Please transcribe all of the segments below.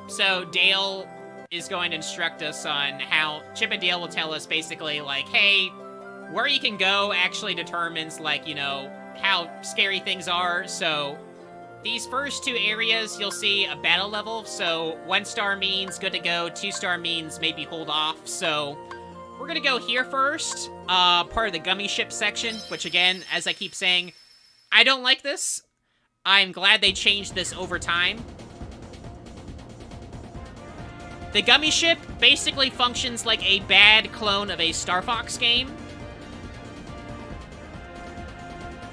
So Dale is going to instruct us on how Chip and Dale will tell us basically like, hey, where you can go actually determines like, you know, how scary things are. So these first 2 areas, you'll see a battle level. So 1 star means good to go, 2 star means maybe hold off. So we're gonna go here first, part of the gummy ship section, which again, as I keep saying, I don't like this. I'm glad they changed this over time. The gummy ship basically functions like a bad clone of a Star Fox game.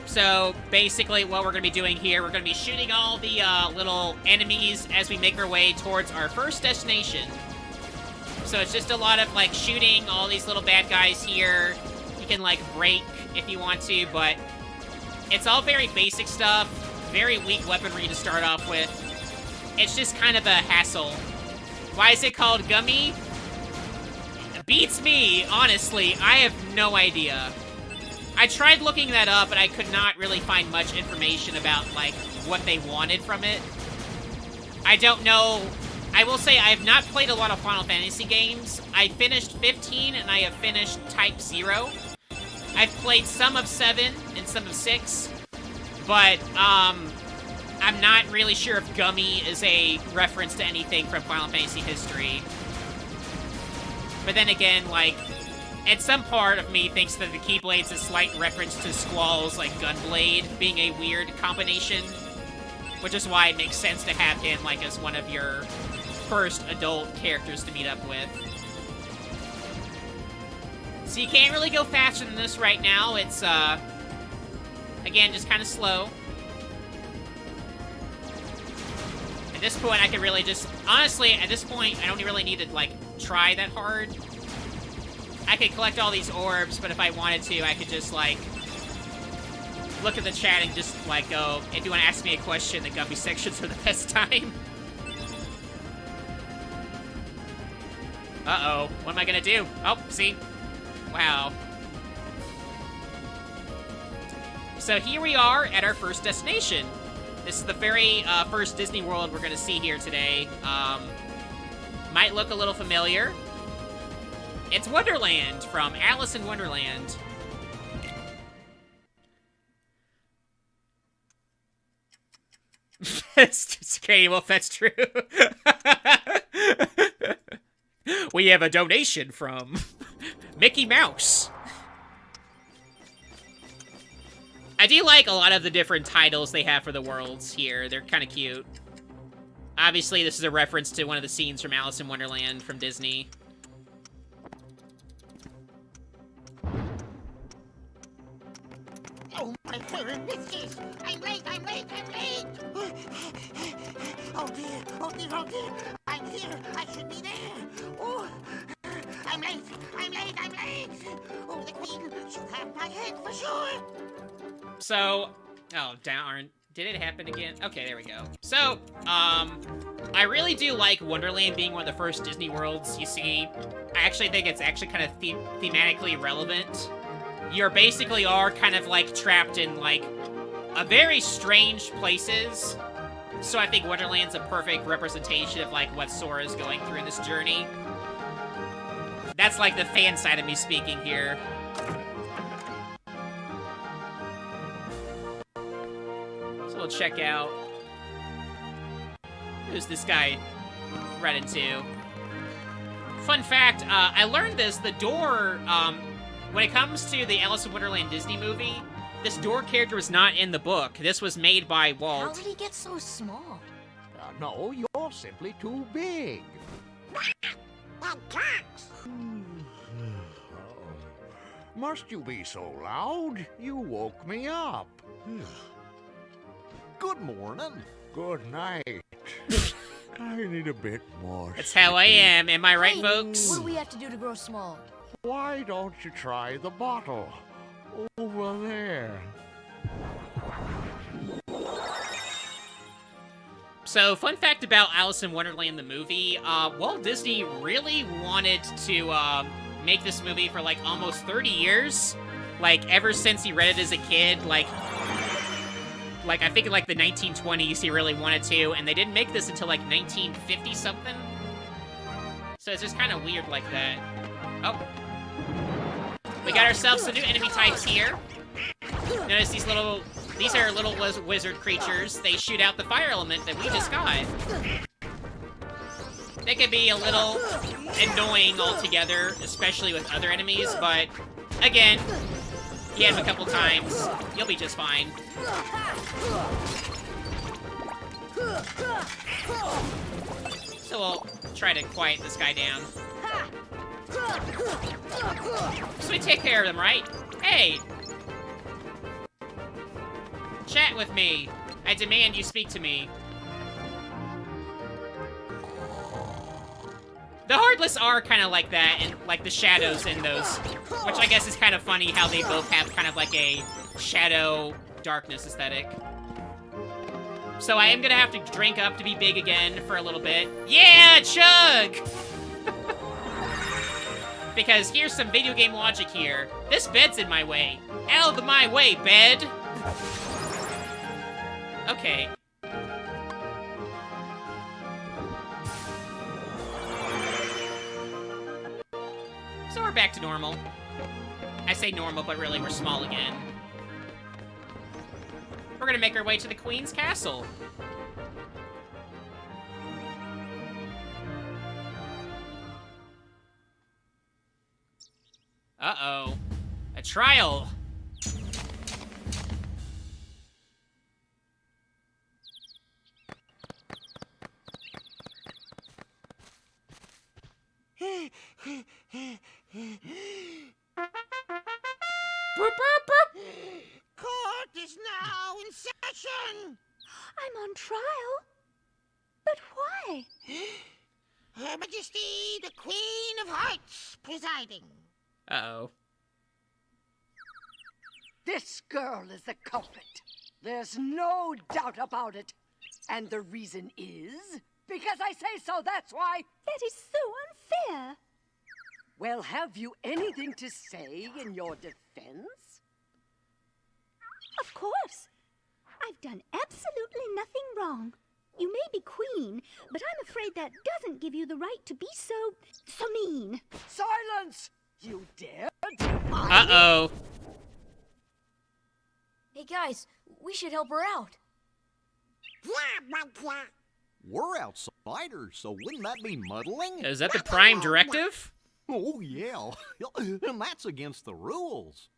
So basically what we're going to be doing here, we're going to be shooting all the little enemies as we make our way towards our first destination. So it's just a lot of like shooting all these little bad guys here. You can like break if you want to, but it's all very basic stuff. Very weak weaponry to start off with. It's just kind of a hassle. Why is it called gummy? Beats me, honestly. I have no idea. I tried looking that up, but I could not really find much information about, like, what they wanted from it. I don't know. I will say I have not played a lot of Final Fantasy games. I finished 15, and I have finished Type 0. I've played some of 7 and some of 6, but, I'm not really sure if gummy is a reference to anything from Final Fantasy history. But then again, like, and some part of me thinks that the Keyblade's a slight reference to Squall's, like, Gunblade being a weird combination. Which is why it makes sense to have him, like, as one of your first adult characters to meet up with. So you can't really go faster than this right now. It's, again, just kind of slow. At this point, I can really just... Honestly, at this point, I don't really need to, like, try that hard. I could collect all these orbs, but if I wanted to, I could just, like... look at the chat and just, like, go... If you want to ask me a question, the gummy sections are the best time. Uh-oh. What am I gonna do? Oh, see? Wow. So here we are at our first destination. This is the very first Disney World we're going to see here today. Might look a little familiar. It's Wonderland from Alice in Wonderland. It's okay, well, if that's true. We have a donation from Mickey Mouse. I do like a lot of the different titles they have for the worlds here. They're kind of cute. Obviously, this is a reference to one of the scenes from Alice in Wonderland from Disney. Oh, my favorite whiskers! I'm late, I'm late, I'm late! Oh dear, oh dear, oh dear! I'm here, I should be there! Oh, I'm late, I'm late, I'm late! Oh, the queen should have my head for sure! So, oh, darn. Did it happen again? Okay, there we go. So, I really do like Wonderland being one of the first Disney worlds you see. I actually think it's actually kind of thematically relevant. You basically are kind of, like, trapped in, like, a very strange places. So I think Wonderland's a perfect representation of, like, what Sora's going through in this journey. That's, like, the fan side of me speaking here. So we'll check out... Who's this guy run into? Fun fact, I learned this, the door, when it comes to the Alice in Wonderland Disney movie, this door character was not in the book. This was made by Walt. How did he get so small? No, you're simply too big. That cocks! Must you be so loud? You woke me up. Good morning. Good night. I need a bit more That's how I am. Am I right, Hey, folks? What do we have to do to grow small? Why don't you try the bottle? Over there. So, fun fact about Alice in Wonderland the movie, Walt Disney really wanted to make this movie for like almost 30 years. Like, ever since he read it as a kid, like, like, I think in, like, the 1920s he really wanted to, and they didn't make this until, like, 1950-something. So it's just kind of weird like that. Oh. We got ourselves some new enemy types here. Notice these are little wizard creatures. They shoot out the fire element that we just got. They can be a little annoying altogether, especially with other enemies, but again, you hit them a couple times, you'll be just fine. So we'll try to quiet this guy down. So we take care of them, right? Hey! Chat with me. I demand you speak to me. The Heartless are kind of like that, and like the shadows in those, which I guess is kind of funny how they both have kind of like a shadow darkness aesthetic. So I am gonna have to drink up to be big again for a little bit. Yeah, chug! Because here's some video game logic here. This bed's in my way. Out of my way, bed! Okay. So we're back to normal. I say normal, but really we're small again. We're gonna make our way to the Queen's Castle. Uh-oh. A trial. Court is now in session. I'm on trial. But why? Her Majesty, the Queen of Hearts, presiding. Uh-oh. This girl is the culprit. There's no doubt about it. And the reason is because I say so, that's why. That is so unfair. Well, have you anything to say in your defense? Of course. I've done absolutely nothing wrong. You may be queen, but I'm afraid that doesn't give you the right to be so mean. Silence! You dare? Uh-oh. Hey guys, we should help her out. We're outsiders, so wouldn't that be muddling? Is that the Prime Directive? Oh, yeah. And that's against the rules.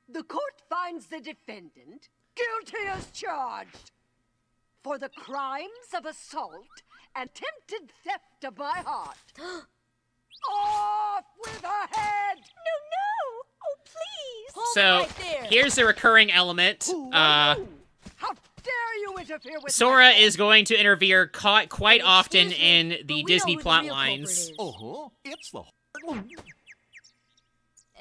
The court finds the defendant guilty as charged for the crimes of assault and attempted theft of my heart. Off with her head! No! Oh, please! Hold it So, right there. here's a recurring element. How dare you interfere with Sora my is going to interfere quite often Excuse me, in but the we Disney know who the plot real lines. culprit Uh-huh. It's the hard one. is.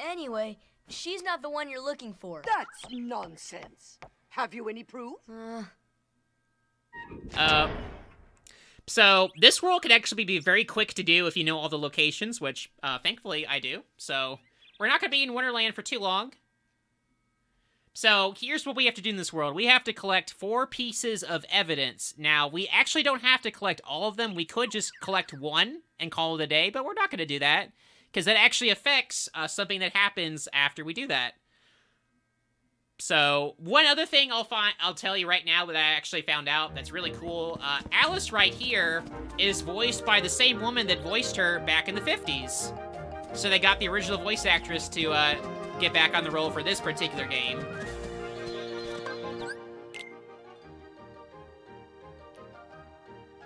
Anyway, she's not the one you're looking for. That's nonsense. Have you any proof? So, this world can actually be very quick to do if you know all the locations, which, thankfully, I do. So, we're not going to be in Wonderland for too long. So, here's what we have to do in this world. We have to collect 4 pieces of evidence. Now, we actually don't have to collect all of them. We could just collect one and call it a day, but we're not going to do that, because that actually affects something that happens after we do that. So, one other thing I'll tell you right now that I actually found out that's really cool. Alice right here is voiced by the same woman that voiced her back in the 50s. So they got the original voice actress to get back on the roll for this particular game.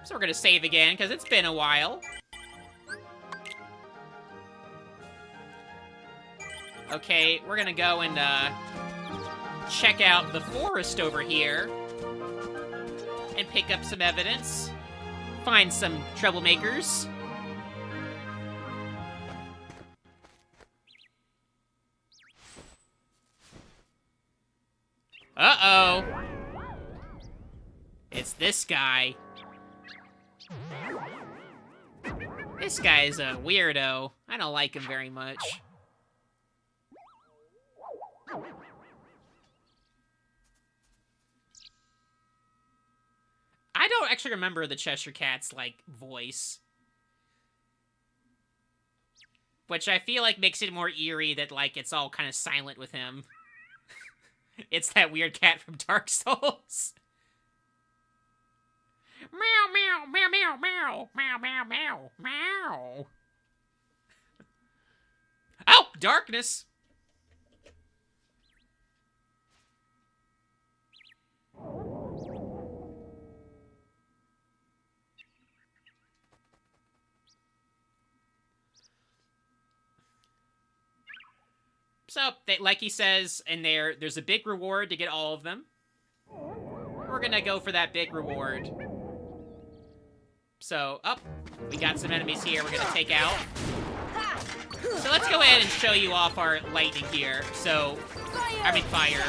So we're gonna save again, because it's been a while. Okay, we're gonna go and check out the forest over here and pick up some evidence. Find some troublemakers. Uh-oh. It's this guy. This guy's a weirdo. I don't like him very much. don't actually remember the Cheshire Cat's, like, voice. Which I feel like makes it more eerie that, like, it's all kind of silent with him. It's that weird cat from Dark Souls. Meow, meow, meow, meow, meow, meow, meow, meow, meow. Oh, darkness. So, like he says in there's a big reward to get all of them. We're gonna go for that big reward. So, we got some enemies here we're gonna take out. So let's go ahead and show you off our lightning here. So, I mean fire.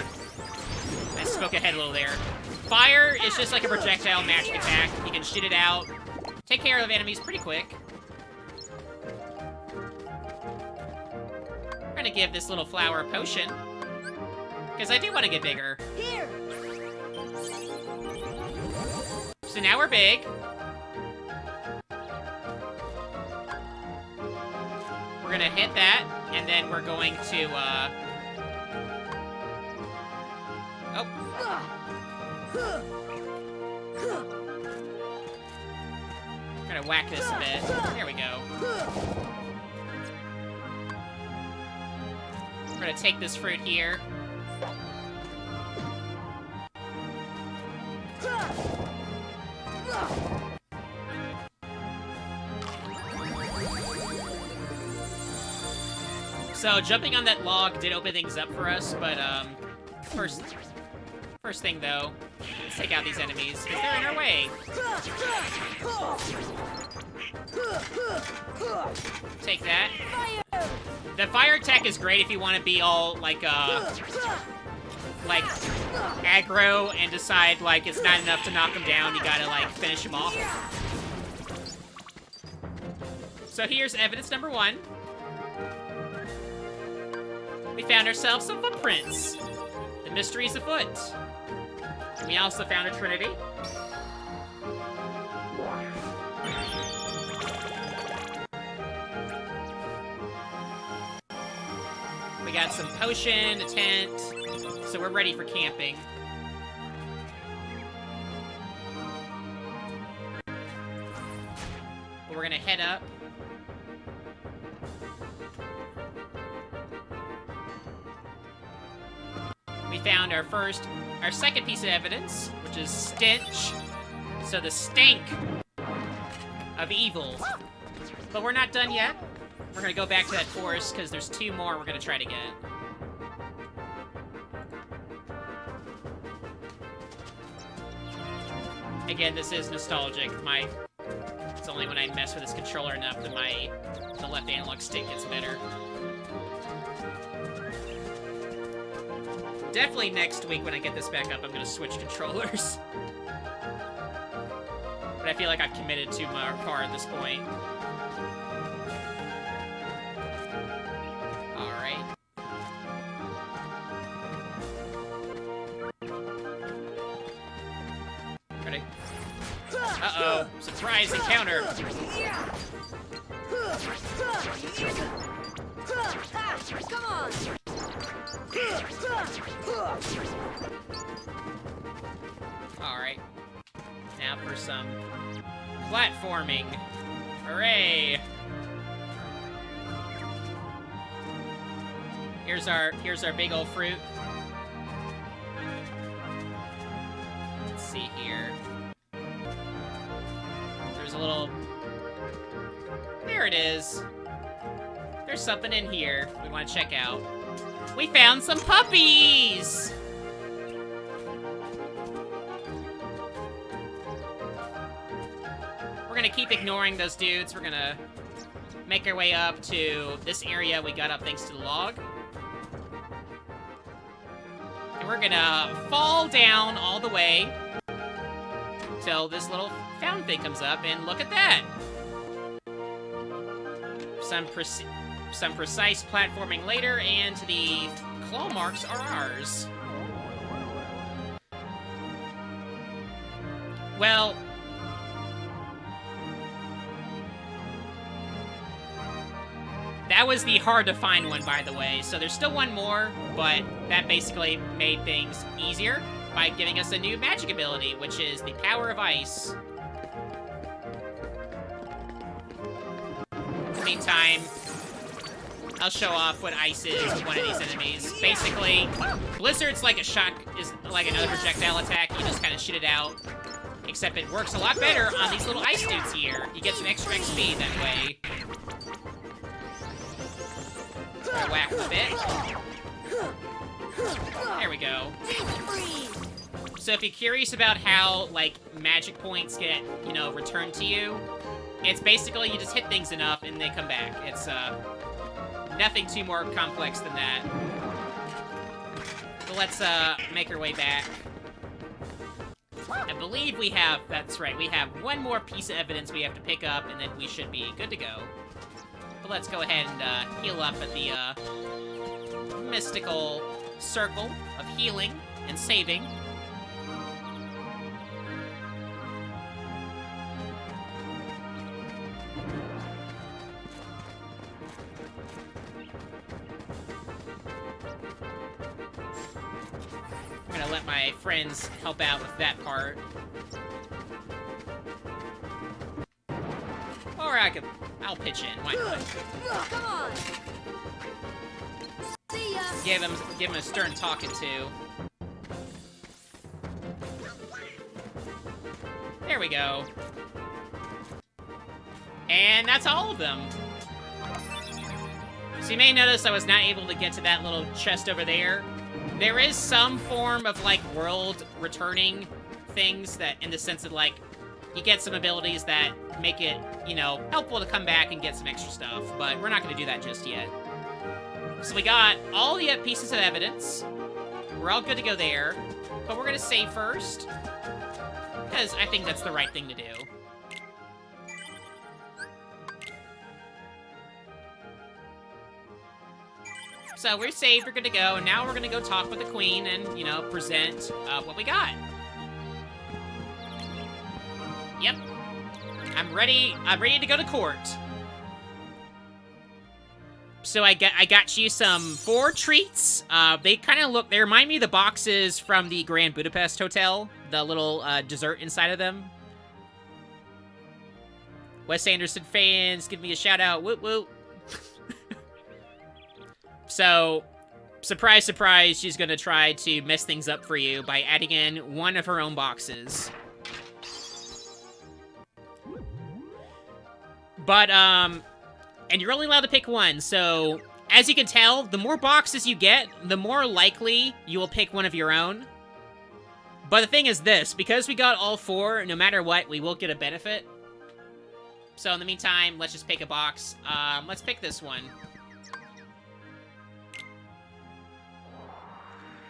I spoke ahead a little there. Fire is just like a projectile magic attack. You can shoot it out, take care of enemies pretty quick. I'm gonna give this little flower a potion, because I do want to get bigger. Here. So now we're big. We're gonna hit that, and then we're going to, We're gonna whack this a bit. There we go. We're gonna take this fruit here. So jumping on that log did open things up for us, but first thing though, let's take out these enemies because they're in our way. Take that. The fire attack is great if you want to be all like aggro and decide like it's not enough to knock them down. You gotta like finish them off. So here's evidence number 1. We found ourselves some footprints. The mystery's afoot. And we also found a trinity. We got some potion, a tent, so we're ready for camping. But we're gonna head up. We found our second piece of evidence, which is stench. So the stink of evil. But we're not done yet. We're gonna go back to that forest because there's 2 more we're gonna try to get. Again, this is nostalgic. It's only when I mess with this controller enough that the left analog stick gets better. Definitely next week when I get this back up, I'm gonna switch controllers. But I feel like I've committed too far at this point. Alright. Ready? Uh-oh. Surprise encounter! Come on. Alright. Now for some platforming. Hooray! Here's our big old fruit. Let's see here. There's a little... There it is. There's something in here we want to check out. We found some puppies! We're gonna keep ignoring those dudes. We're gonna make our way up to this area we got up thanks to the log. And we're gonna fall down all the way till this little fountain thing comes up, and look at that! Some precise platforming later, and the claw marks are ours. Well, That was the hard to find one, by the way. So there's still one more, but that basically made things easier by giving us a new magic ability, which is the Power of Ice. In the meantime, I'll show off what ice is with one of these enemies. Basically, Blizzard's like is like another projectile attack. You just kind of shoot it out. Except it works a lot better on these little ice dudes here. You get some extra XP that way. I whack them a bit. There we go. So if you're curious about how, like, magic points get, you know, returned to you, it's basically you just hit things enough and they come back. It's, nothing too more complex than that. So let's, make our way back. I believe we have, that's right, we have one more piece of evidence we have to pick up, and then we should be good to go. But let's go ahead and, heal up at the, mystical circle of healing and saving. I'm gonna let my friends help out with that part. Or I'll pitch in, why not? Come on. See ya. Give him a stern talking to. There we go. And that's all of them. So you may notice I was not able to get to that little chest over there. There is some form of, like, world returning things that, in the sense that, like, you get some abilities that make it, you know, helpful to come back and get some extra stuff, but we're not going to do that just yet. So we got all the pieces of evidence. We're all good to go there, but we're going to save first, because I think that's the right thing to do. So we're saved, we're good to go, and now we're gonna go talk with the queen and, you know, present what we got. Yep. I'm ready to go to court. So I got you some 4 treats. They kind of they remind me of the boxes from the Grand Budapest Hotel, the little dessert inside of them. Wes Anderson fans, give me a shout out, woot woot. So, surprise, surprise, she's gonna try to mess things up for you by adding in one of her own boxes. But, and you're only allowed to pick one, so, as you can tell, the more boxes you get, the more likely you will pick one of your own. But the thing is this, because we got all 4, no matter what, we will get a benefit. So in the meantime, let's just pick a box. Let's pick this one.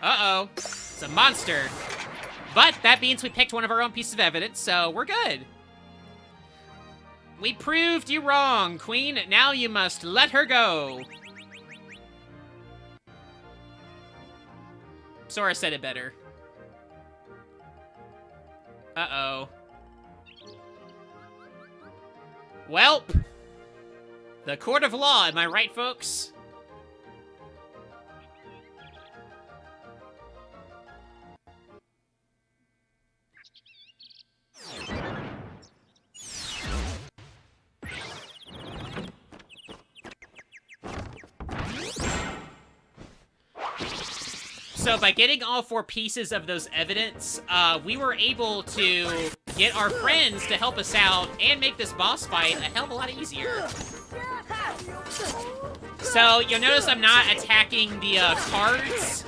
Uh-oh. It's a monster. But that means we picked one of our own pieces of evidence, so we're good. We proved you wrong, Queen. Now you must let her go. Sora said it better. Uh-oh. Welp. The court of law, am I right, folks? So by getting all 4 pieces of those evidence, we were able to get our friends to help us out and make this boss fight a hell of a lot easier. So you'll notice I'm not attacking the cards.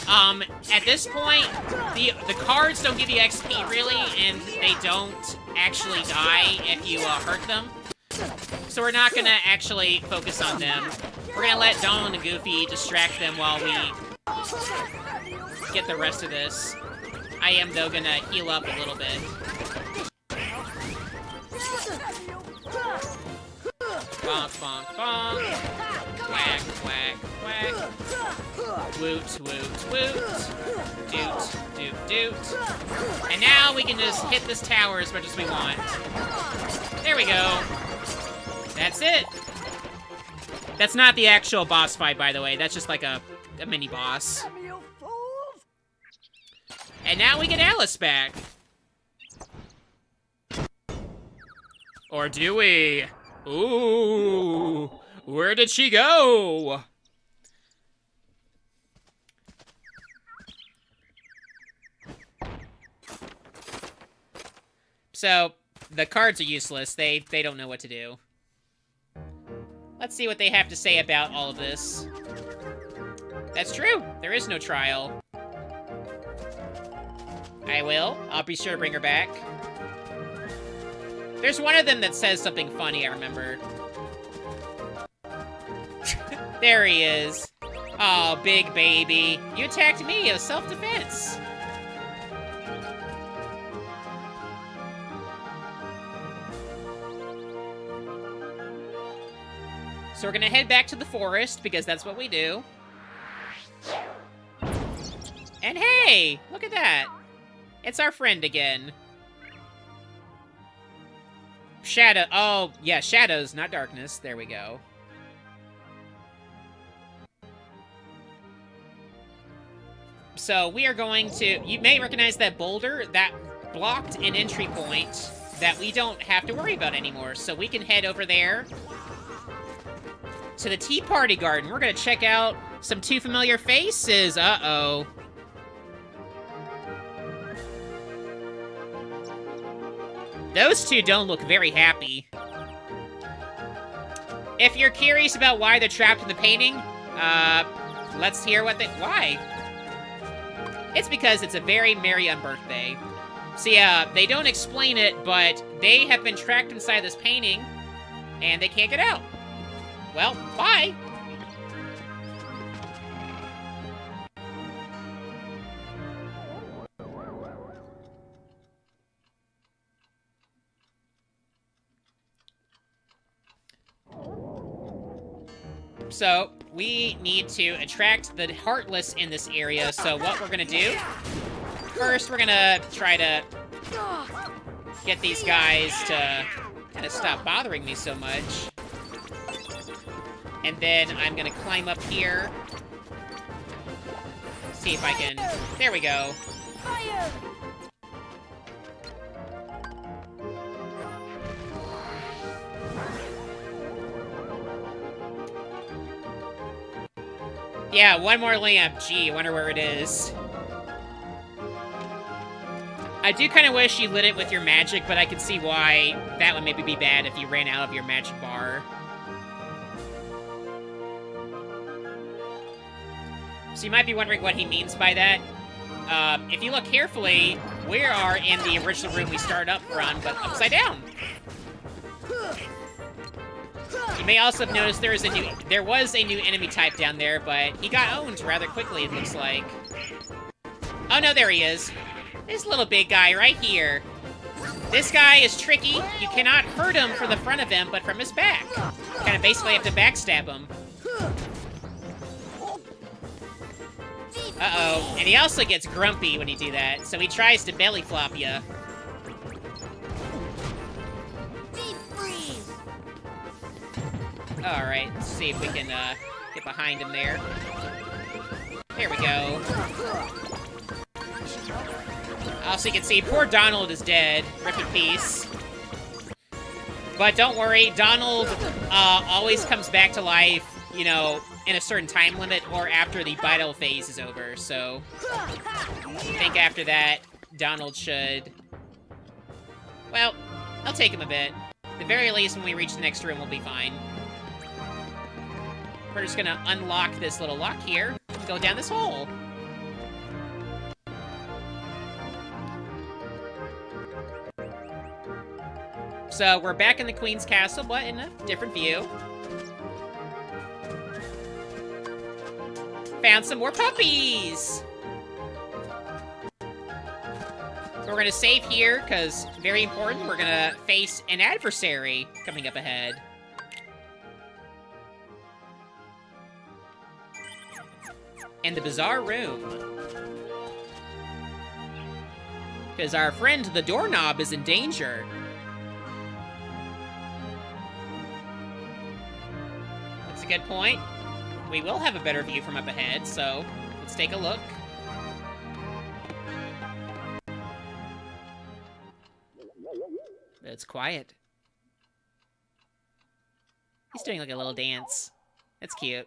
At this point, the cards don't give you XP really, and they don't actually die if you hurt them. So we're not gonna actually focus on them. We're gonna let Donald and Goofy distract them while we get the rest of this. I am, though, gonna heal up a little bit. Bonk, bonk, bonk. Whack, whack, whack. Woot, woot, woot. Doot, doot, doot. And now we can just hit this tower as much as we want. There we go. That's it. That's not the actual boss fight, by the way. That's just like a mini boss. You fools! And now we get Alice back. Or do we? Ooh, where did she go? So, the cards are useless. They don't know what to do. Let's see what they have to say about all of this. That's true. There is no trial. I will. I'll be sure to bring her back. There's one of them that says something funny, I remember. There he is. Oh, big baby. You attacked me. It was self-defense. So we're gonna head back to the forest, because that's what we do. And hey! Look at that! It's our friend again. Shadow. Oh, yeah, shadows, not darkness. There we go. So we are going to... You may recognize that boulder that blocked an entry point that we don't have to worry about anymore. So we can head over there to the Tea Party Garden. We're going to check out some two familiar faces. Uh-oh. Those two don't look very happy. If you're curious about why they're trapped in the painting, let's hear what they... Why? It's because it's a very merry unbirthday. So yeah, they don't explain it, but they have been trapped inside this painting, and they can't get out. Well, bye! So, we need to attract the Heartless in this area, so what we're gonna do... First, we're gonna try to get these guys to kind of stop bothering me so much. And then I'm gonna climb up here. See if I can... There we go. Fire! Yeah, one more lamp. Gee, I wonder where it is. I do kind of wish you lit it with your magic, but I can see why that would maybe be bad if you ran out of your magic bar. So you might be wondering what he means by that. If you look carefully, we are in the original room we started up from, but upside down. You may also have noticed there was a new enemy type down there, but he got owned rather quickly, it looks like. Oh no, there he is. This little big guy right here. This guy is tricky. You cannot hurt him from the front of him, but from his back. Kind of basically have to backstab him. Uh-oh. And he also gets grumpy when you do that, so he tries to belly flop you. Alright, let's see if we can get behind him there. There we go. Also, you can see poor Donald is dead. Rip in peace. But don't worry, Donald always comes back to life, you know, in a certain time limit or after the battle phase is over. So, I think after that, Donald should... Well, I'll take him a bit. At the very least, when we reach the next room, we'll be fine. We're just gonna unlock this little lock here and go down this hole. So, we're back in the Queen's Castle, but in a different view. Found some more puppies! So we're gonna save here, because, very important, we're gonna face an adversary coming up ahead. In the bizarre room. Because our friend, the doorknob, is in danger. a good point. We will have a better view from up ahead, so let's take a look. It's quiet. He's doing like a little dance. That's cute.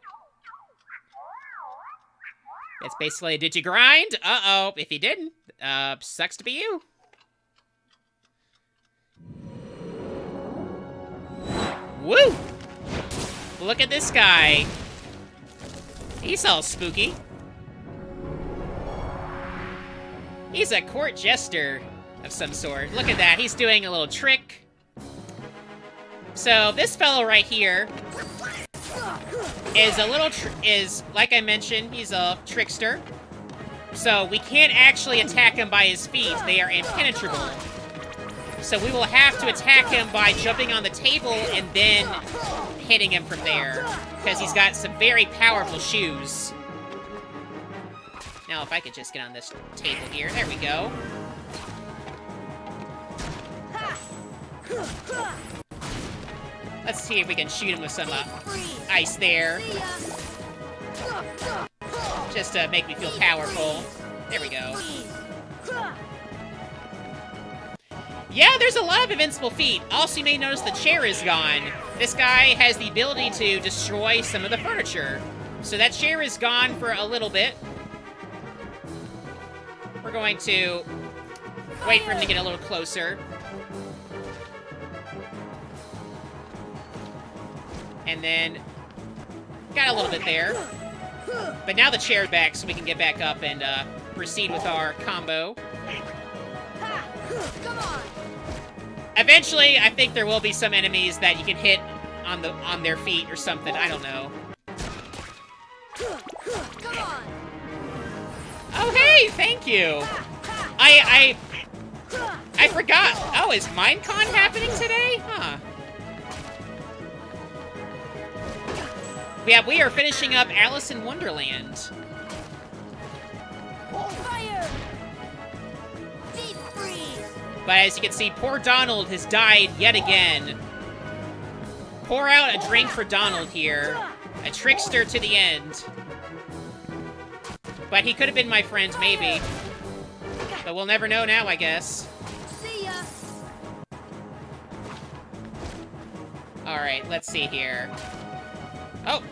It's basically, did you grind? Uh-oh. If you didn't, sucks to be you. Woo! Look at this guy. He's all spooky. He's a court jester of some sort. Look at that. He's doing a little trick. So this fellow right here is like I mentioned, he's a trickster. So we can't actually attack him by his feet. They are impenetrable. So we will have to attack him by jumping on the table and then hitting him from there. Because he's got some very powerful shoes. Now if I could just get on this table here. There we go. Let's see if we can shoot him with some ice there. Just to make me feel powerful. There we go. Yeah, there's a lot of invincible feat. Also, you may notice the chair is gone. This guy has the ability to destroy some of the furniture. So that chair is gone for a little bit. We're going to wait for him to get a little closer. And then got a little bit there. But now the chair's back, so we can get back up and proceed with our combo. Come on. Eventually, I think there will be some enemies that you can hit on their feet or something. I don't know. Come on. Oh, hey, thank you. I forgot. Oh, is Minecon happening today? Huh. Yeah, we are finishing up Alice in Wonderland. Fire. Deep freeze. But as you can see, poor Donald has died yet again. Pour out a drink for Donald here. A trickster to the end. But he could have been my friend, maybe. But we'll never know now, I guess. See ya. Alright, let's see here. Oh!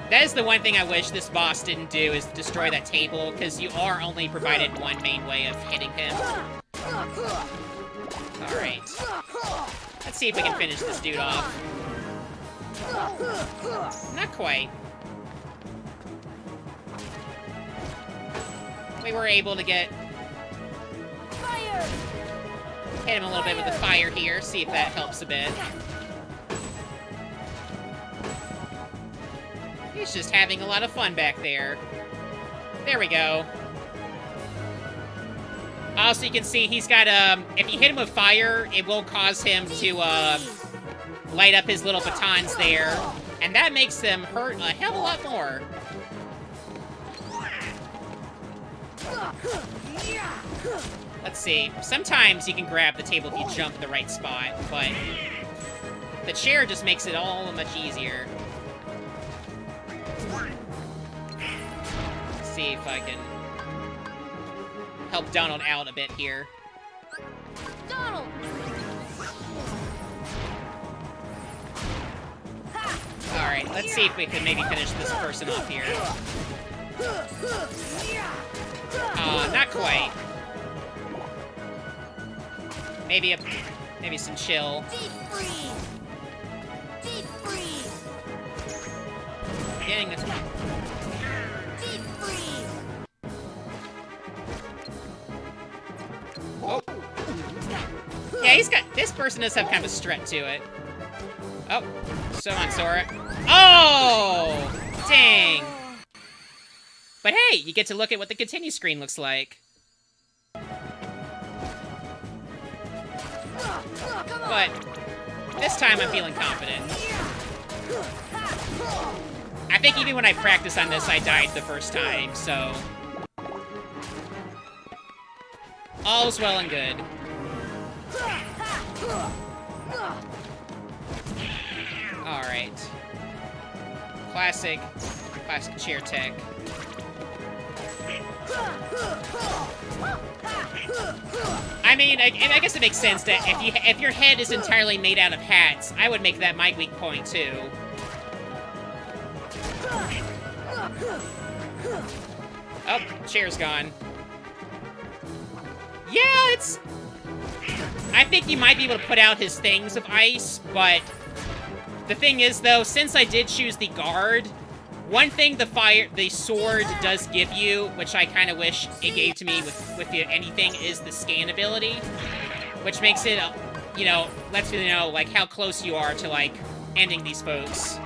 That is the one thing I wish this boss didn't do, is destroy that table, because you are only provided one main way of hitting him. Alright. Let's see if we can finish this dude off. Not quite. We were able to get... Fire. hit him a little bit with the fire here, see if that helps a bit. He's just having a lot of fun back there. There we go. Also, you can see he's got, if you hit him with fire, it will cause him to, light up his little batons there. And that makes them hurt a hell of a lot more. Let's see. Sometimes you can grab the table if you jump in the right spot, but the chair just makes it all much easier. Let's see if I can help Donald out a bit here. Donald. Alright, let's see if we can maybe finish this person off here. Not quite. Maybe some chill. Deep freeze. Deep freeze. Getting this. Deep freeze. Oh. Yeah, this person does have kind of a strut to it. Oh, so on, Sora. Oh, dang. But hey, you get to look at what the continue screen looks like. But this time I'm feeling confident. I think even when I practiced on this, I died the first time, so... all's well and good. Alright. Classic chair tech. I mean, I guess it makes sense that if your head is entirely made out of hats, I would make that my weak point too. Oh, chair's gone. Yeah, it's... I think you might be able to put out his things of ice, but... The thing is, though, since I did choose the guard, one thing the sword does give you, which I kind of wish it gave to me with anything, is the scan ability. Which makes it, you know, lets you know, like, how close you are to, like, ending these folks.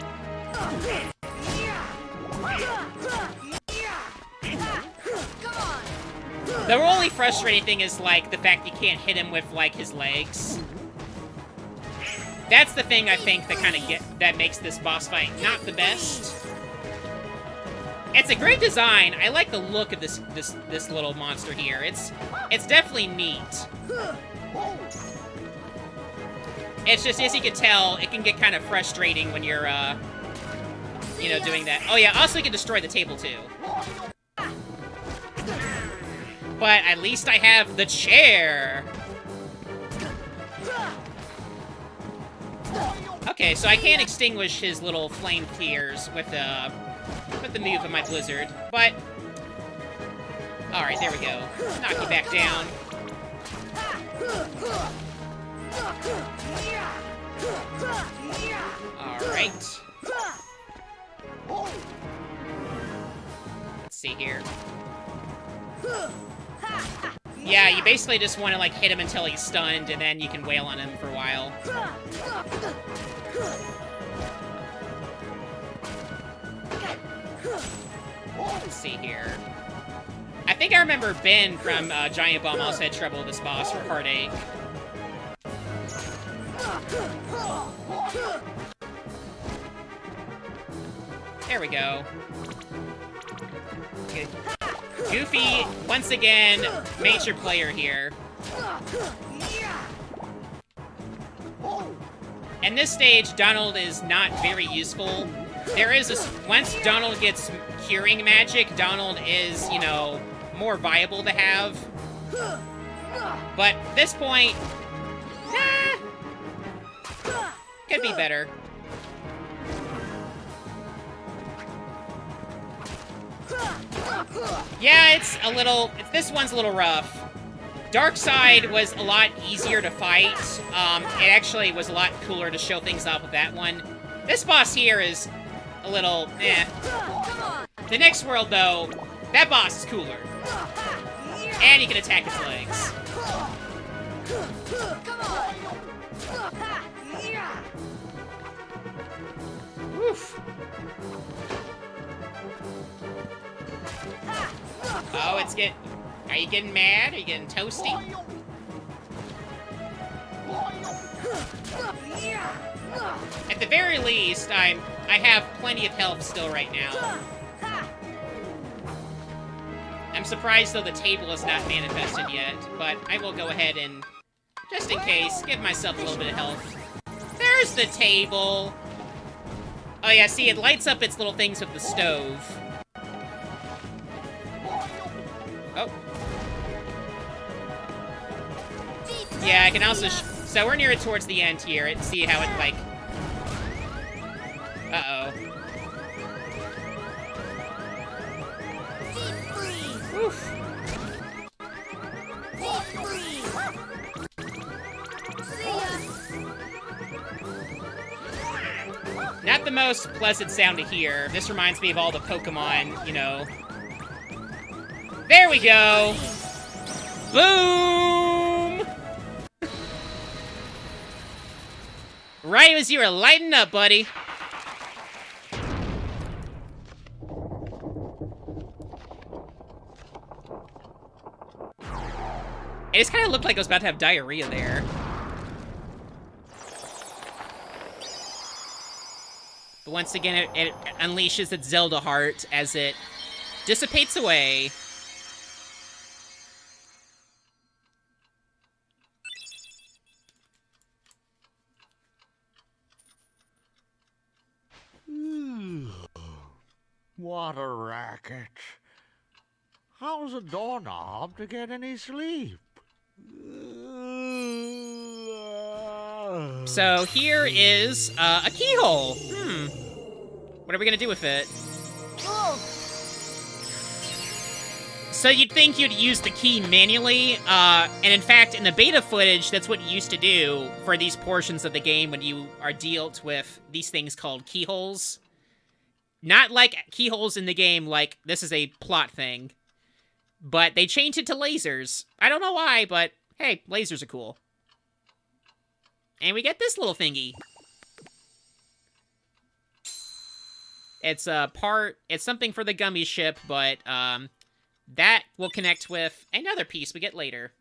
The only frustrating thing is, like, the fact you can't hit him with, like, his legs. That's the thing I think that makes this boss fight not the best. It's a great design. I like the look of this little monster here. It's definitely neat. It's just, as you can tell, it can get kind of frustrating when you're, you know, doing that. Oh yeah, also you can destroy the table too. But at least I have the chair. Okay, so I can't extinguish his little flame tears with the move of my blizzard, but... Alright, there we go. Knock you back down. Alright. Let's see here. Yeah, you basically just want to, like, hit him until he's stunned, and then you can wail on him for a while. Let's see here. I think I remember Ben from Giant Bomb also had trouble with this boss for Heartache. There we go. Okay. Goofy, once again, major player here. In this stage, Donald is not very useful. There is once Donald gets curing magic, Donald is, you know, more viable to have. But at this point, could be better. Yeah, this one's a little rough. Darkside was a lot easier to fight. It actually was a lot cooler to show things off with that one. This boss here is a little, eh. The next world, though, that boss is cooler. And he can attack his legs. Woof. Oh, it's getting... Are you getting mad? Are you getting toasty? At the very least, I have plenty of health still right now. I'm surprised, though, the table is not manifested yet, but I will go ahead and, just in case, give myself a little bit of health. There's the table! Oh yeah, see, it lights up its little things with the stove. Oh. Yeah, I can also... So we're near it towards the end here. See how it, like... Uh-oh. Oof. Not the most pleasant sound to hear. This reminds me of all the Pokemon, you know. There we go! Boom! Right as you were lighting up, buddy. It just kind of looked like I was about to have diarrhea there. But once again, it unleashes its Zelda heart as it dissipates away. What a racket. How's a doorknob to get any sleep? So here is a keyhole. What are we gonna do with it? Oh, So you'd think you'd use the key manually, and in fact, in the beta footage, that's what you used to do for these portions of the game when you are dealt with these things called keyholes. Not like keyholes in the game, like this is a plot thing. But they changed it to lasers. I don't know why, but hey, lasers are cool. And we get this little thingy. It's it's something for the gummy ship, but that will connect with another piece we get later.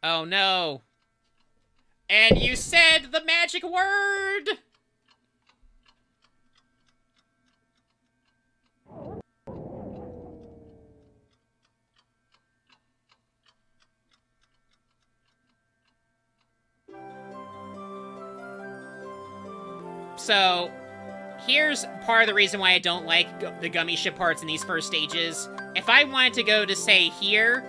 Oh no. And you said the magic word! So, here's part of the reason why I don't like the gummy ship parts in these first stages. If I wanted to go to, say, here,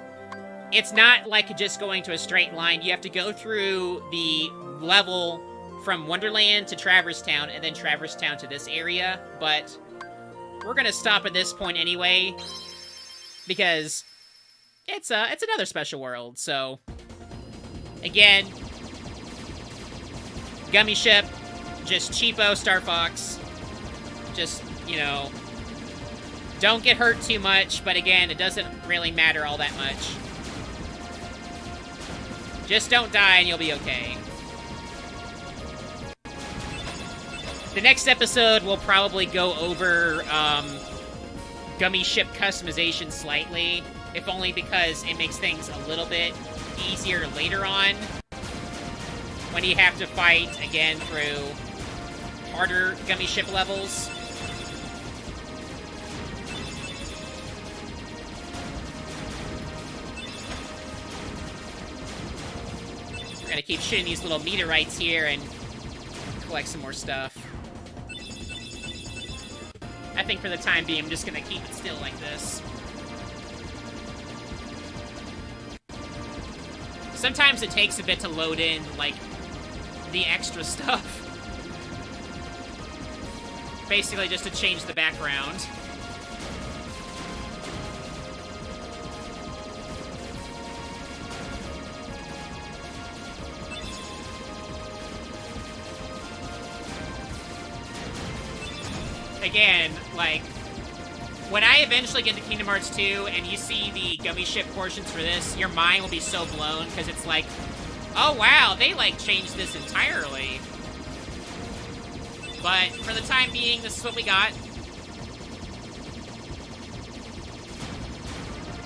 it's not like just going to a straight line. You have to go through the level from Wonderland to Traverse Town, and then Traverse Town to this area. But we're gonna stop at this point anyway, because it's another special world. So, again, gummy ship. Just cheapo Star Fox. Just, you know, don't get hurt too much, but again, it doesn't really matter all that much. Just don't die and you'll be okay. The next episode will probably go over gummy ship customization slightly, if only because it makes things a little bit easier later on when you have to fight again through harder gummy ship levels. We're gonna keep shooting these little meteorites here and collect some more stuff. I think for the time being, I'm just gonna keep it still like this. Sometimes it takes a bit to load in, like, the extra stuff. Basically just to change the background. Again, like, when I eventually get to Kingdom Hearts 2 and you see the gummy ship portions for this, your mind will be so blown, because it's like, oh wow, they, like, changed this entirely. But for the time being, this is what we got.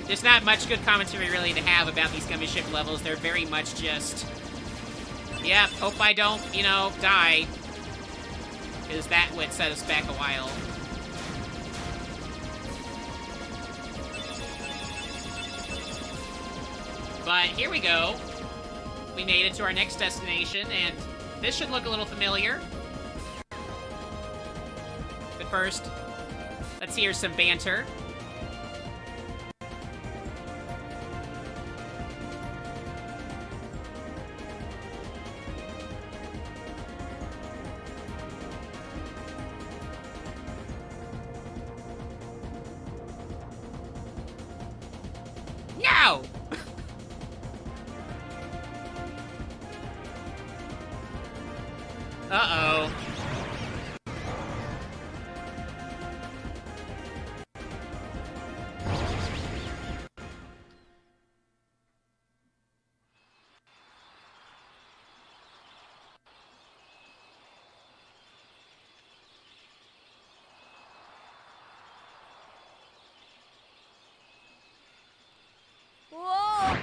There's not much good commentary really to have about these gummy ship levels. They're very much just, yeah, hope I don't, you know, die. Because that would set us back a while. But here we go. We made it to our next destination, and this should look a little familiar. But first, let's hear some banter. No! Uh-oh. whoa!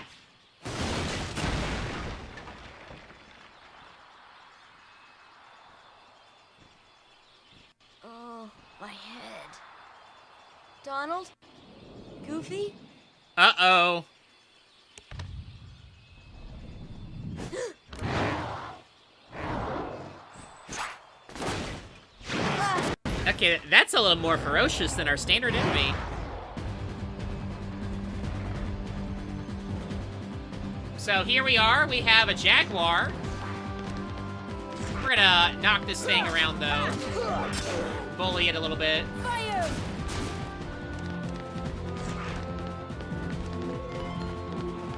Oh, my head. Donald? Goofy? Uh-oh. Okay, that's a little more ferocious than our standard enemy. So here we are. We have a jaguar. We're gonna knock this thing around, though. Bully it a little bit. Fire!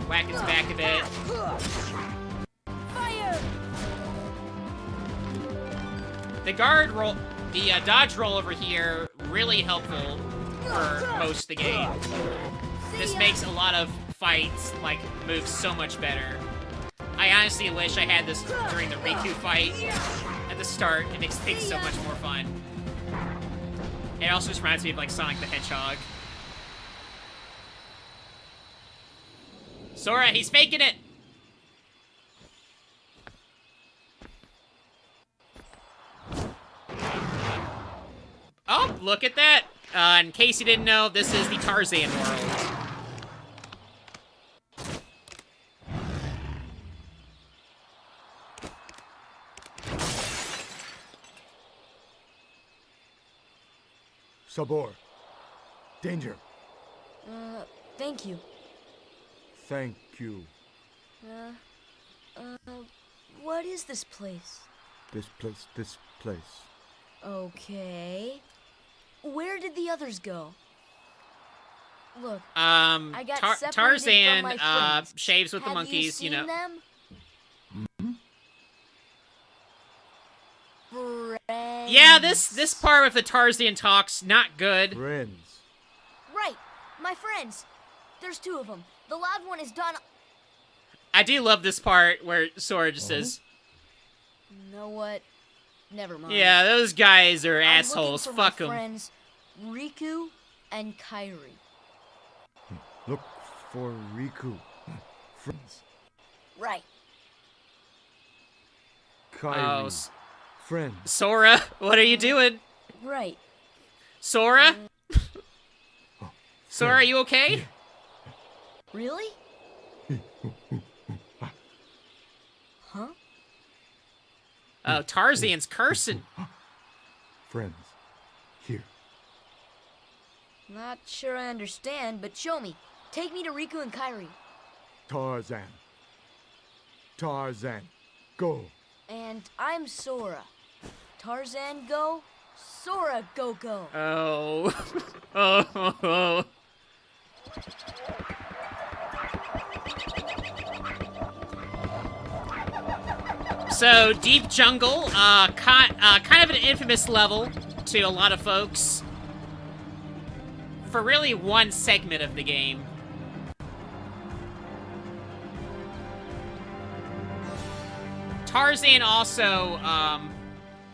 Whack its back a bit. Fire! The guard roll, the dodge roll over here, really helpful for most of the game. This makes a lot of fights, like, move so much better. I honestly wish I had this during the Riku fight at the start. It makes things so much more fun. It also just reminds me of, like, Sonic the Hedgehog. Sora, he's faking it! Oh, look at that! In case you didn't know, this is the Tarzan world. Sabor. Danger. Thank you. Thank you. What is this place? This place. Okay. Where did the others go? Look, I got separated Tarzan, from my friends. shaves with the have monkeys, you know. seen them? Friends. Yeah, this part with the Tarzan talks, not good. Friends. Right, my friends. There's two of them. The loud one is Don. I do love this part where Sora just says, You know what? Never mind. yeah, those guys are I'm assholes, looking for fuck my them. friends, Riku and Kairi. Look for Riku. Friends. Right. Kairi. Oh, Friends. Sora, what are you doing? Right. Sora? Sora, are you okay? Really? Huh? Oh, Tarzan's cursing. Friends. Here. Not sure I understand, but show me. Take me to Riku and Kairi. Tarzan. Tarzan. Go. And I'm Sora. Tarzan go, Sora go go. Oh. Oh. So, Deep Jungle, kind of an infamous level to a lot of folks for really one segment of the game. Tarzan also,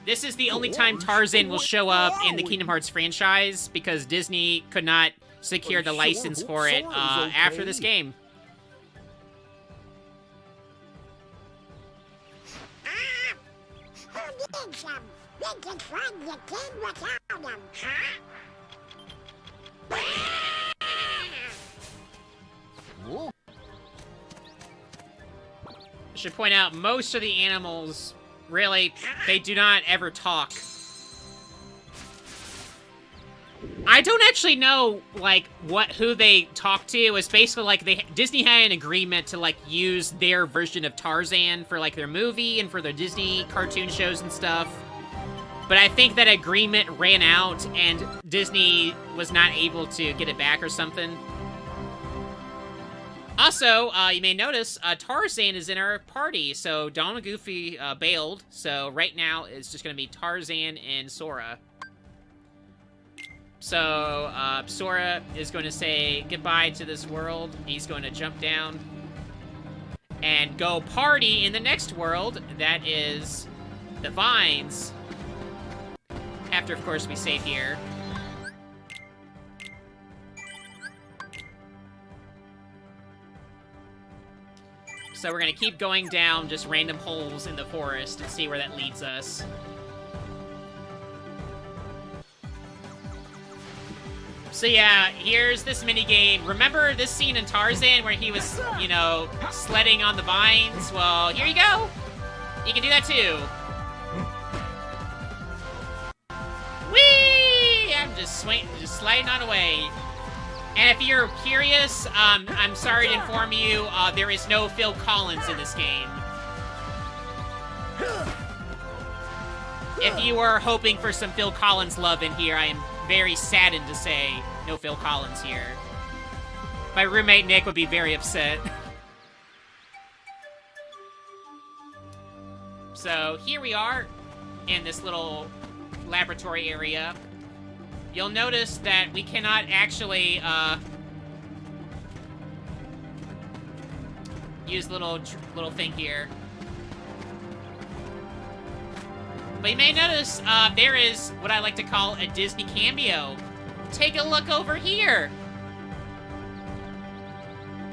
this is the only time Tarzan will show up in the Kingdom Hearts franchise because Disney could not secure the license for it after this game. Who needs them? We can run the game without them, huh? Whoa. I should point out, most of the animals, really, they do not ever talk. I don't actually know, like, who they talk to. It was basically, like, Disney had an agreement to, like, use their version of Tarzan for, like, their movie and for their Disney cartoon shows and stuff. But I think that agreement ran out, and Disney was not able to get it back or something. Also, you may notice, Tarzan is in our party, so Donald and Goofy bailed, so right now it's just going to be Tarzan and Sora. So, Sora is going to say goodbye to this world. He's going to jump down and go party in the next world. That is the Vines. After, of course, we save here. So we're going to keep going down just random holes in the forest and see where that leads us. So yeah, here's this minigame. Remember this scene in Tarzan where he was, you know, sledding on the vines? Well, here you go. You can do that too. Whee! just sliding on away. And if you're curious, I'm sorry to inform you, there is no Phil Collins in this game. If you were hoping for some Phil Collins love in here, I am very saddened to say no Phil Collins here. My roommate Nick would be very upset. So here we are in this little laboratory area. You'll notice that we cannot actually use little thing here. But you may notice there is what I like to call a Disney cameo. Take a look over here.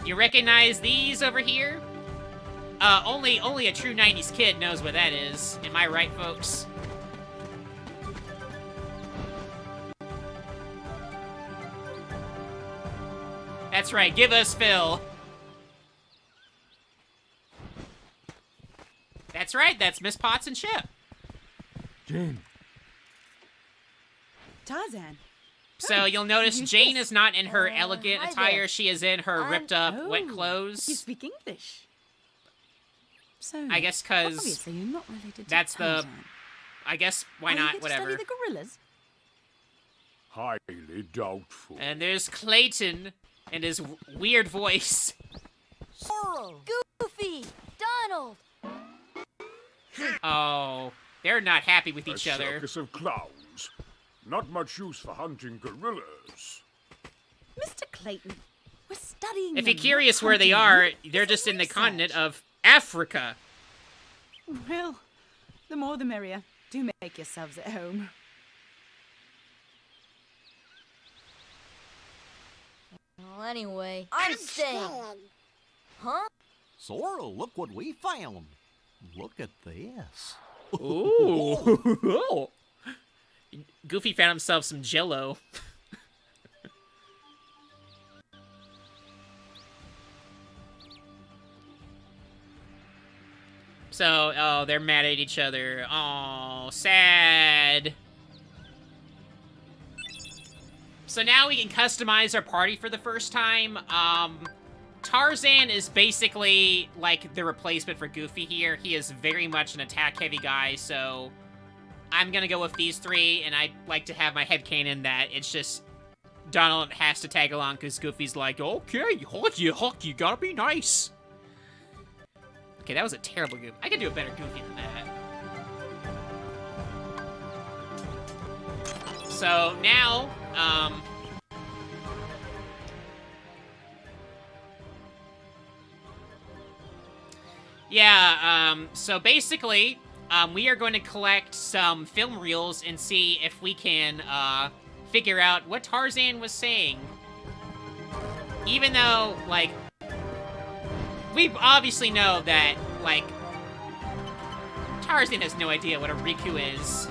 You recognize these over here? Only a true 90s kid knows what that is. Am I right, folks? That's right, give us Phil. That's right, that's Miss Potts and Chip. Jane. Tarzan. So you'll notice Jane is not in her elegant hi attire. there. She is in her ripped up, wet You clothes. speak English. So, I guess 'cause obviously you're not related to that's the- Tarzan. I guess, why Are you not, here to whatever. study the gorillas? Highly doubtful. And there's Clayton and his weird voice. Sora, Goofy, Donald. Oh, they're not happy with each other. circus of clowns. Not much use for hunting gorillas. Mr. Clayton, we're studying If them, you're curious not where they hunting are, them. they're This just is in the research. continent of Africa. Well, the more the merrier. Do make yourselves at home. Well, anyway, I'm staying. Huh? Sora, look what we found. Look at this. Ooh. Goofy found himself some Jell-O. So, oh, they're mad at each other. Oh, sad. So now we can customize our party for the first time. Tarzan is basically like the replacement for Goofy here. He is very much an attack-heavy guy, so I'm gonna go with these three, and I like to have my headcanon that it's just Donald has to tag along because Goofy's like, okay, you gotta be nice. Okay, that was a terrible Goofy. I could do a better Goofy than that. So now, so basically, we are going to collect some film reels and see if we can, figure out what Tarzan was saying. Even though, like, we obviously know that, like, Tarzan has no idea what a Riku is.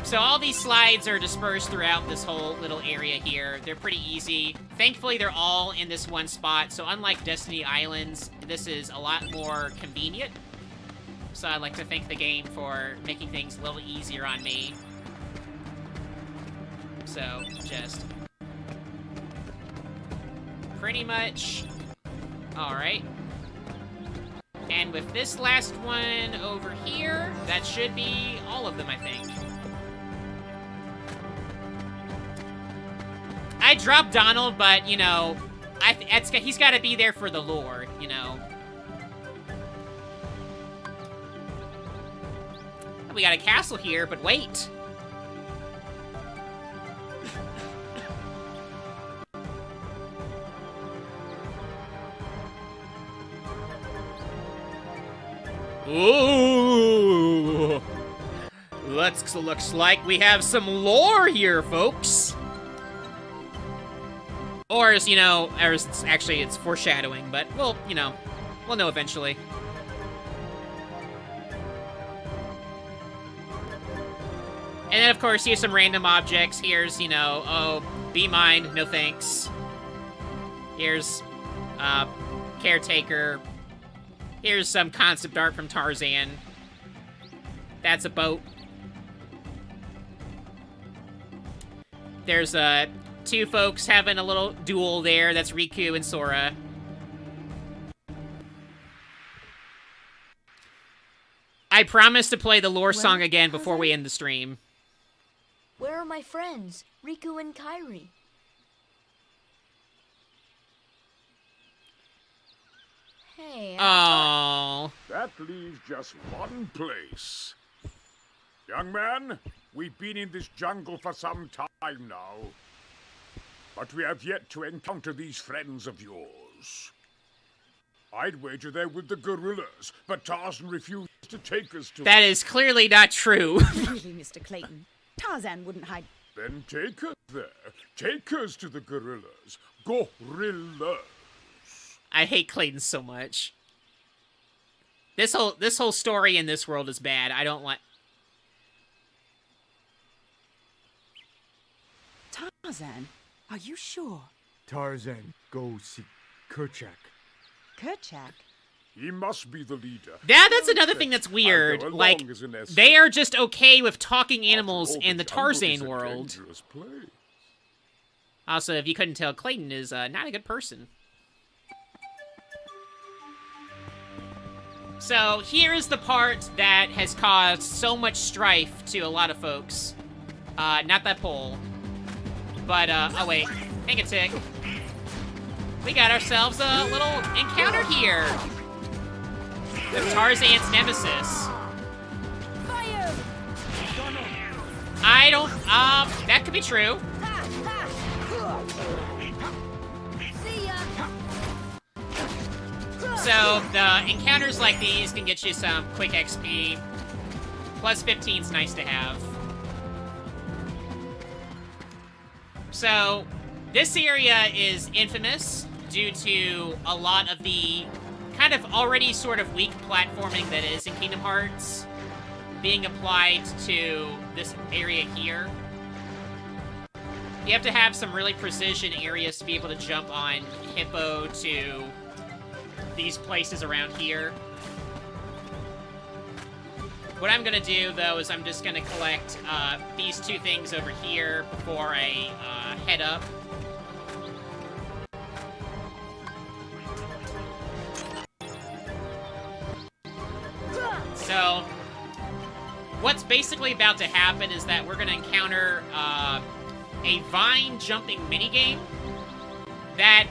So all these slides are dispersed throughout this whole little area here. They're pretty easy. Thankfully, they're all in this one spot, so unlike Destiny Islands, this is a lot more convenient. So I'd like to thank the game for making things a little easier on me. So, just pretty much. Alright. And with this last one over here, that should be all of them, I think. I dropped Donald, but, you know, he's got to be there for the lore, you know. We got a castle here, but wait. Ooh! Looks like we have some lore here, folks. Or as, you know, it's foreshadowing, but we'll know eventually. And then, of course, here's some random objects. Here's, you know, oh, be mine, no thanks. Here's, caretaker. Here's some concept art from Tarzan. That's a boat. There's two folks having a little duel there. That's Riku and Sora. I promise to play the lore song again before we end the stream. Where are my friends, Riku and Kairi? Hey, Oh. That leaves just one place. Young man, we've been in this jungle for some time now. But we have yet to encounter these friends of yours. I'd wager they're with the gorillas, but Tarzan refused to take us to... That is clearly not true. Really, Mr. Clayton. Tarzan wouldn't hide. Then take us there. Take us to the gorillas. Gorillas. I hate Clayton so much. This whole story in this world is bad. I don't like... Tarzan, are you sure? Tarzan, go see Kerchak. Kerchak? He must be the leader. That's another thing that's weird. I'll go Like, along as an escort. they are just okay with talking animals After all, in the jungle is Tarzan a world. dangerous place. Also, if you couldn't tell, Clayton is not a good person. So, here is the part that has caused so much strife to a lot of folks. Not that pole. But, oh wait. Hang a tick. We got ourselves a little encounter here. With Tarzan's nemesis. Fire! I don't, that could be true. See ya! So, the encounters like these can get you some quick XP. Plus 15 is nice to have. So, this area is infamous due to a lot of the kind of already sort of weak platforming that is in Kingdom Hearts being applied to this area here. You have to have some really precision areas to be able to jump on Hippo to these places around here. What I'm gonna do, though, is I'm just gonna collect these two things over here before I head up. So, what's basically about to happen is that we're gonna encounter a vine jumping minigame that,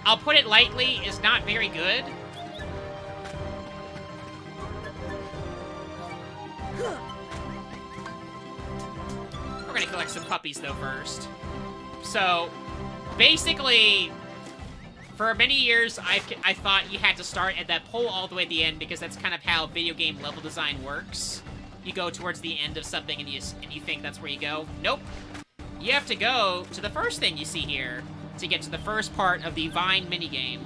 I'll put it lightly, is not very good. We're gonna collect some puppies, though, first. So, basically, for many years, I thought you had to start at that pole all the way at the end, because that's kind of how video game level design works. You go towards the end of something, and you think that's where you go. Nope. You have to go to the first thing you see here to get to the first part of the Vine minigame.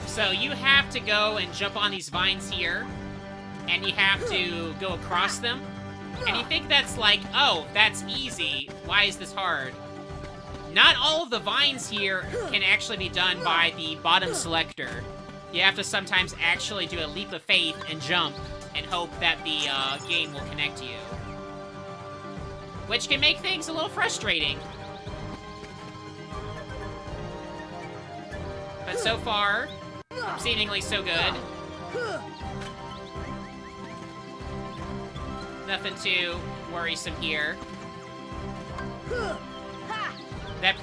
So you have to go and jump on these vines here, and you have to go across them. And you think that's like, oh, that's easy. Why is this hard? Not all of the vines here can actually be done by the bottom selector. You have to sometimes actually do a leap of faith and jump and hope that the game will connect you. Which can make things a little frustrating. But so far, seemingly so good. Nothing too worrisome here. That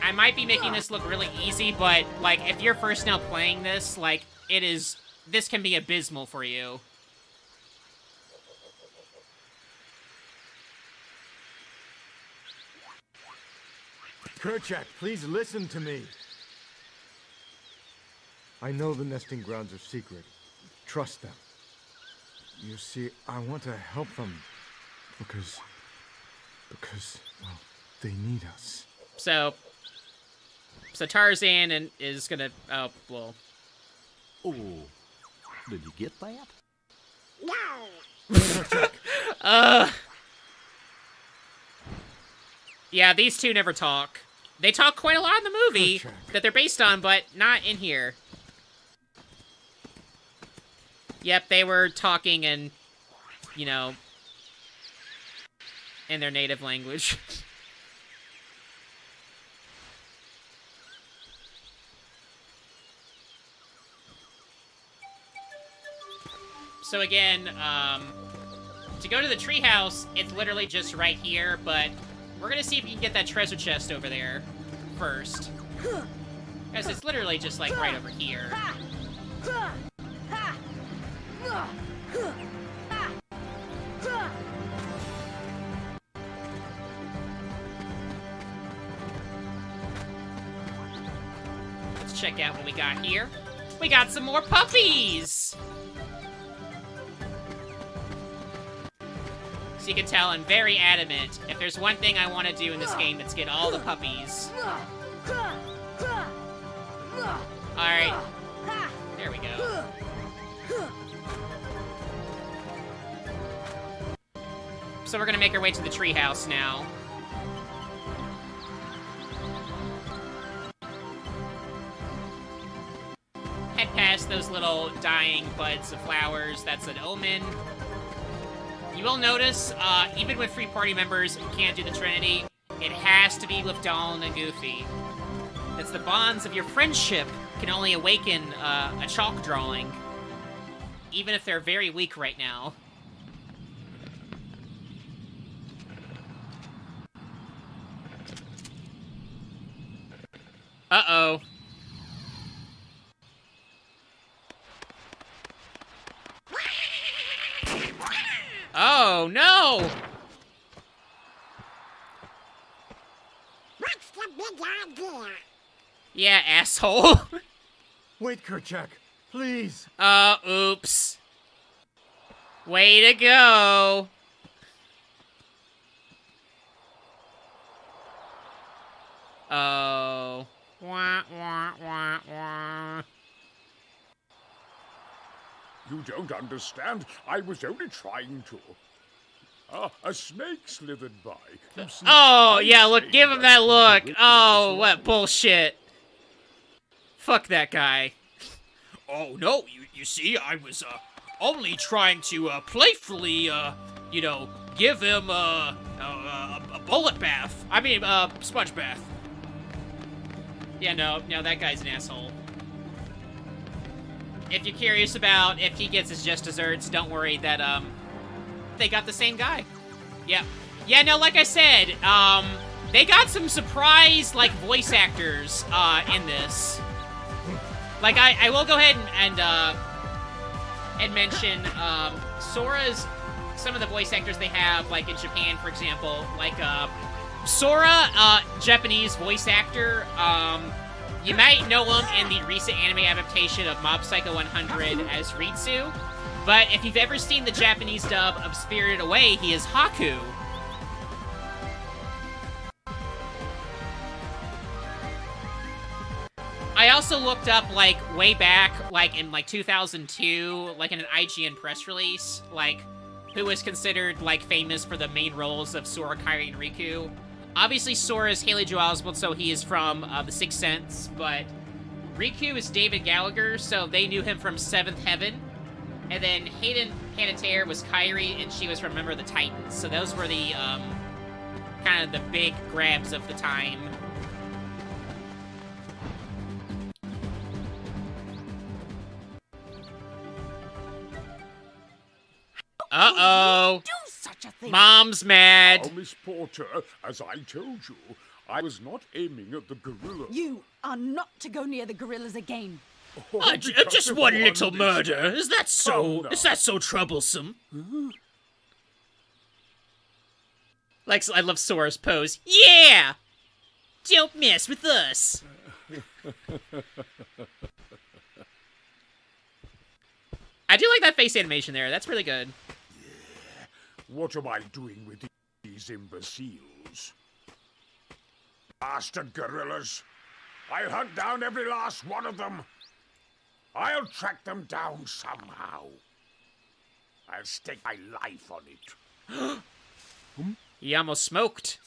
I might be making this look really easy, but, like, if you're first now playing this, like, this can be abysmal for you. Kerchak, please listen to me. I know the nesting grounds are secret. Trust them. You see, I want to help them because, well, they need us. So Tarzan is gonna, oh, well. Oh, did you get that? Yeah, these two never talk. They talk quite a lot in the movie that they're based on, but not in here. Yep, they were talking in, you know, in their native language. So again, to go to the treehouse, it's literally just right here, but we're gonna see if we can get that treasure chest over there first. Because it's literally just, like, right over here. Let's check out what we got here. We got some more puppies! So you can tell I'm very adamant. If there's one thing I want to do in this game, it's get all the puppies. Alright. There we go. So we're gonna make our way to the treehouse now. Head past those little dying buds of flowers. That's an omen. You will notice, even with free party members who can't do the Trinity, it has to be with Donald and Goofy. It's the bonds of your friendship can only awaken a chalk drawing, even if they're very weak right now. Uh-oh. Oh, no! What's the big idea? Yeah, asshole. Wait, Kerchak, please. Oops. Way to go. Oh. Wah, wah, wah, wah. You don't understand. I was only trying to. Ah, a snake slithered by. You see, Oh, I'm yeah, look, saying give him that look. ridiculous Oh, one. what bullshit. Fuck that guy. Oh, no, you see, I was, only trying to, playfully, you know, give him, a bullet bath. I mean, sponge bath. Yeah, no, that guy's an asshole. If you're curious about if he gets his just desserts, don't worry that, they got the same guy. Yeah. Yeah, no, like I said, they got some surprise, like, voice actors, in this. Like, I will go ahead and mention, Sora's, some of the voice actors they have, like, in Japan, for example, like, Sora, Japanese voice actor, you might know him in the recent anime adaptation of Mob Psycho 100 as Ritsu, but if you've ever seen the Japanese dub of Spirited Away, he is Haku. I also looked up, like, way back, like, in, like, 2002, like, in an IGN press release, like, who was considered, like, famous for the main roles of Sora, Kairi, and Riku. Obviously, Sora is Haley Joel Osment, so he is from The Sixth Sense, but Riku is David Gallagher, so they knew him from Seventh Heaven. And then Hayden Panettiere was Kairi, and she was from Remember the Titans. So those were the, kind of the big grabs of the time. Uh-oh. Do such a thing. Mom's mad. Now, Miss Porter, as I told you, I was not aiming at the gorilla. You are not to go near the gorillas again. Oh, because Just of one little this- murder. Is that so? Oh, no. Is that so troublesome? Like, I love Sora's pose. Yeah! Don't mess with us. I do like that face animation there. That's really good. What am I doing with these imbeciles? Bastard gorillas! I'll hunt down every last one of them. I'll track them down somehow. I'll stake my life on it. He almost smoked.